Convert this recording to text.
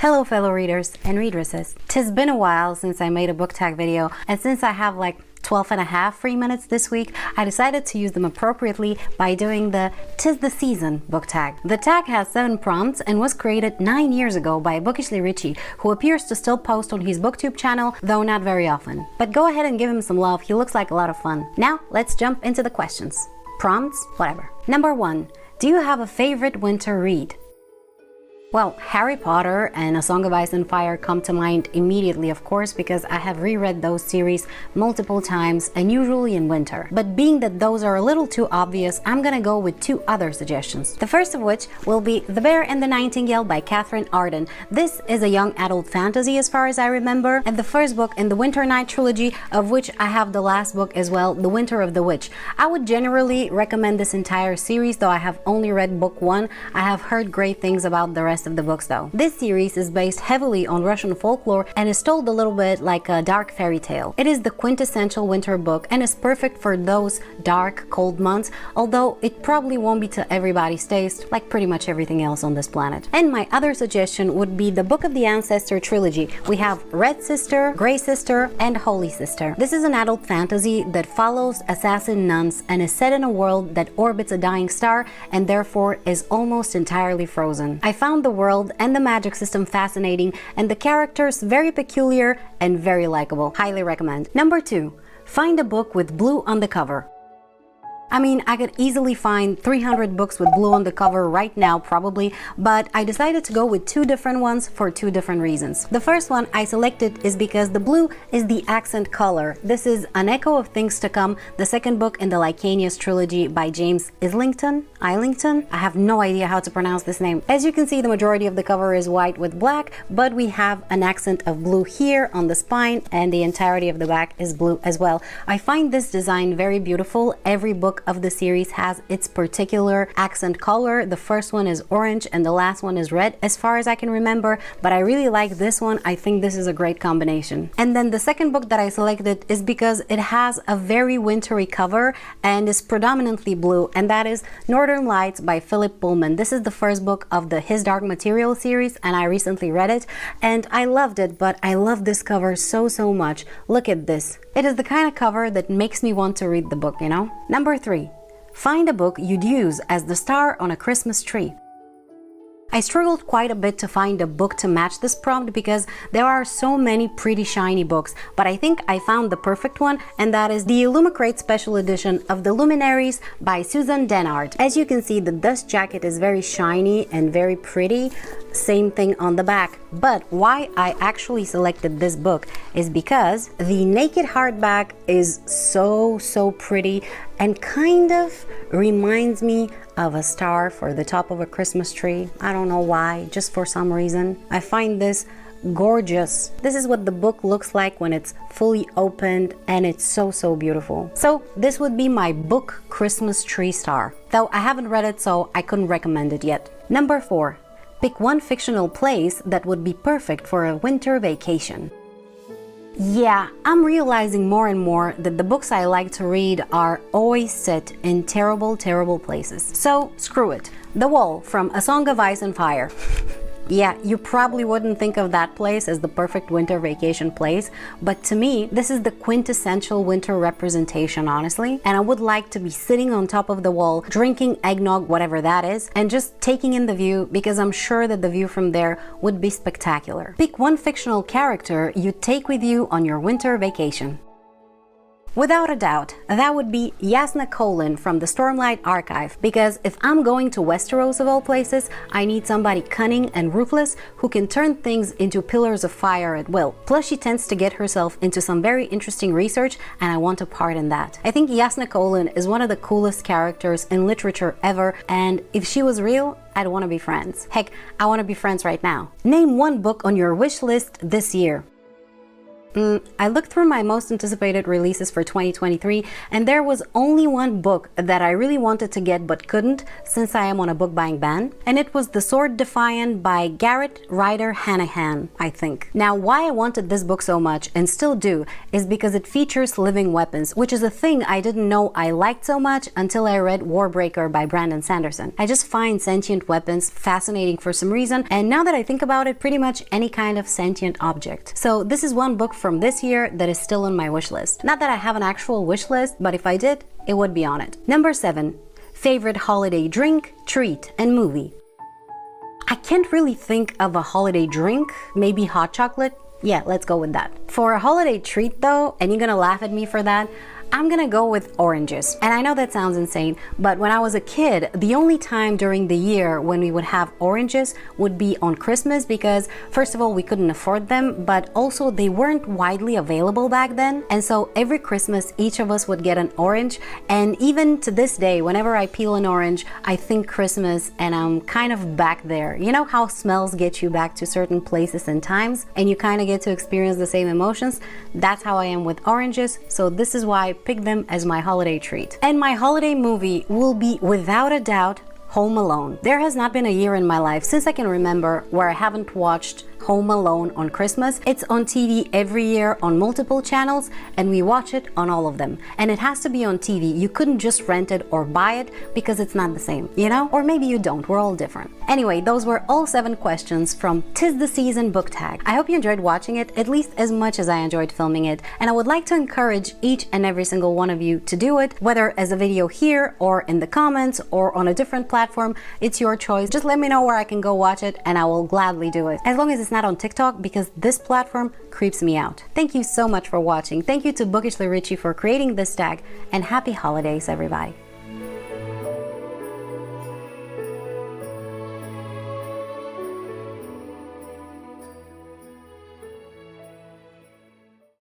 Hello fellow readers and readresses. Tis been a while since I made a book tag video, and since I have like 12 and a half free minutes this week, I decided to use them appropriately by doing the Tis the Season book tag. The tag has 7 prompts and was created 9 years ago by Bookishly Richie, who appears to still post on his booktube channel, though not very often. But go ahead and give him some love, he looks like a lot of fun. Now let's jump into the questions. Prompts, whatever. Number 1. Do you have a favorite winter read? Well, Harry Potter and A Song of Ice and Fire come to mind immediately, of course, because I have reread those series multiple times and usually in winter. But being that those are a little too obvious, I'm gonna go with 2 other suggestions. The first of which will be The Bear and the Nightingale by Catherine Arden. This is a young adult fantasy as far as I remember, and the first book in the Winter Night trilogy, of which I have the last book as well, The Winter of the Witch. I would generally recommend this entire series, though I have only read book 1. I have heard great things about the rest of the books though. This series is based heavily on Russian folklore and is told a little bit like a dark fairy tale. It is the quintessential winter book and is perfect for those dark, cold months, although it probably won't be to everybody's taste, like pretty much everything else on this planet. And my other suggestion would be the Book of the Ancestor trilogy. We have Red Sister, Grey Sister, and Holy Sister. This is an adult fantasy that follows assassin nuns and is set in a world that orbits a dying star and therefore is almost entirely frozen. I found the world and the magic system fascinating and the characters very peculiar and very likable. Highly recommend. Number 2. Find a book with blue on the cover. I mean, I could easily find 300 books with blue on the cover right now probably, but I decided to go with 2 different ones for 2 different reasons. The first one I selected is because the blue is the accent color. This is An Echo of Things to Come, the second book in the Lycanius trilogy by James Islington? I have no idea how to pronounce this name. As you can see, the majority of the cover is white with black, but we have an accent of blue here on the spine and the entirety of the back is blue as well. I find this design very beautiful. Every book of the series has its particular accent color. The first one is orange and the last one is red as far as I can remember, but I really like this one. I think this is a great combination. And then the second book that I selected is because it has a very wintry cover and is predominantly blue, and that is Northern Lights by Philip Pullman. This is the first book of the His Dark Material series and I recently read it and I loved it, but I love this cover so much. Look at this. It is the kind of cover that makes me want to read the book, you know? Number 3. Find a book you'd use as the star on a Christmas tree. I struggled quite a bit to find a book to match this prompt because there are so many pretty shiny books, but I think I found the perfect one, and that is the Illumicrate special edition of The Luminaries by Susan Dennard. As you can see, the dust jacket is very shiny and very pretty. Same thing on the back. But why I actually selected this book is because the naked hardback is so pretty and kind of reminds me of a star for the top of a Christmas tree. I don't know why, just for some reason. I find this gorgeous. This is what the book looks like when it's fully opened, and it's so beautiful. So this would be my book Christmas tree star, though I haven't read it so I couldn't recommend it yet. Number 4. Pick one fictional place that would be perfect for a winter vacation. Yeah, I'm realizing more and more that the books I like to read are always set in terrible places. So screw it. The Wall from A Song of Ice and Fire. Yeah, you probably wouldn't think of that place as the perfect winter vacation place, but to me, this is the quintessential winter representation, honestly. And I would like to be sitting on top of the wall, drinking eggnog, whatever that is, and just taking in the view, because I'm sure that the view from there would be spectacular. Pick one fictional character you take with you on your winter vacation. Without a doubt, that would be Jasna Colin from the Stormlight Archive, because if I'm going to Westeros of all places, I need somebody cunning and ruthless who can turn things into pillars of fire at will. Plus she tends to get herself into some very interesting research, and I want a part in that. I think Jasna Colin is one of the coolest characters in literature ever, and if she was real, I'd want to be friends. Heck, I want to be friends right now. Name one book on your wish list this year. I looked through my most anticipated releases for 2023, and there was only one book that I really wanted to get but couldn't, since I am on a book buying ban, and it was The Sword Defiant by Garrett Ryder Hanahan, I think. Now, why I wanted this book so much, and still do, is because it features living weapons, which is a thing I didn't know I liked so much until I read Warbreaker by Brandon Sanderson. I just find sentient weapons fascinating for some reason, and now that I think about it, pretty much any kind of sentient object. So this is one book from this year that is still on my wish list. Not that I have an actual wish list, but if I did, it would be on it. Number 7. Favorite holiday drink, treat, and movie. I can't really think of a holiday drink, maybe hot chocolate. Yeah, let's go with that. For a holiday treat though, and you're gonna laugh at me for that, I'm gonna go with oranges. And I know that sounds insane, but when I was a kid, the only time during the year when we would have oranges would be on Christmas, because first of all, we couldn't afford them, but also they weren't widely available back then. And so every Christmas, each of us would get an orange. And even to this day, whenever I peel an orange, I think Christmas and I'm kind of back there. You know how smells get you back to certain places and times, and you kind of get to experience the same emotions? That's how I am with oranges. So this is why I pick them as my holiday treat. And my holiday movie will be, without a doubt, Home Alone. There has not been a year in my life since I can remember where I haven't watched Home Alone on Christmas. It's on TV every year on multiple channels, and we watch it on all of them. And it has to be on TV. You couldn't just rent it or buy it because it's not the same, you know? Or maybe you don't, we're all different. Anyway, those were all 7 questions from 'Tis the Season book tag. I hope you enjoyed watching it at least as much as I enjoyed filming it, and I would like to encourage each and every single one of you to do it, whether as a video here or in the comments or on a different platform. It's your choice. Just let me know where I can go watch it and I will gladly do it. As long as it's not on TikTok, because this platform creeps me out. Thank you so much for watching. Thank you to Bookishly Richie for creating this tag, and happy holidays, everybody.